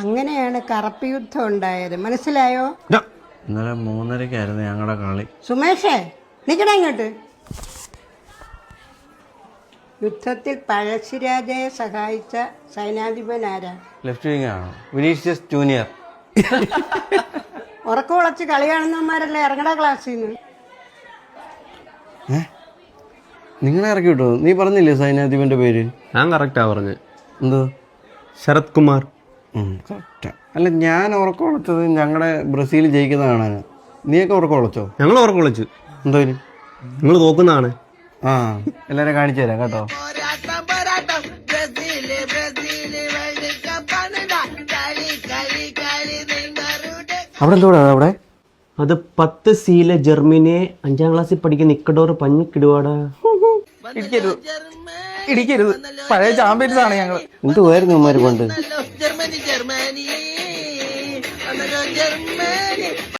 അങ്ങനെയാണ് കറുപ്പ് യുദ്ധം ഉണ്ടായത്, മനസ്സിലായോ? ഇന്നലെ 3:30-ക്കായിരുന്നു ഞങ്ങളുടെ കളി. സുമേഷേ, നിക്കടാ ഇങ്ങോട്ട്. യുദ്ധത്തിൽ പഴശ്ശിരാജയെ സഹായിച്ച സൈനാധിപൻ ആരാ? ലെഫ്റ്റ് വിങ് ആണോ? Vinicius junior. ഉറക്കമുളച്ച് കളി കാണുന്നവന്മാരല്ലേ ഇറങ്ങടാ ക്ലാസ്സിൽ നിന്ന്. നിങ്ങളെ ഇറക്കി വിട്ടോ? നീ പറഞ്ഞില്ലേ സൈനാധിപന്റെ പേര്? ഞാൻ കറക്റ്റാ പറഞ്ഞ്. എന്തോ? ശരത് കുമാർ. കറക്റ്റാ. അല്ല, ഞാൻ ഉറക്കം വിളിച്ചത് ഞങ്ങളുടെ ബ്രസീൽ ജയിക്കുന്ന കാണാന്. നീയൊക്കെ ഉറക്കം വിളിച്ചോ? ഞങ്ങൾ ഉറക്കം വിളിച്ചു. എന്തോ നിങ്ങൾ തോക്കുന്നതാണ്. ആ, എല്ലാരും കാണിച്ചു തരാം കേട്ടോ. അവിടെ എന്തോടാ അവിടെ? അത് 10 സീലെ ജർമ്മനിയെ 5ാം ക്ലാസ്സിൽ പഠിക്കുന്ന ഇക്കഡോർ പഞ്ഞിക്കിടുവാടാ. ഇടിക്കരുത്, പഴയ ചാമ്പ്യൻസ് ആണ് ഞങ്ങൾ. എന്തുവായിരുന്നു ഇവന്മാര് പണ്ട്? ജർമ്മനി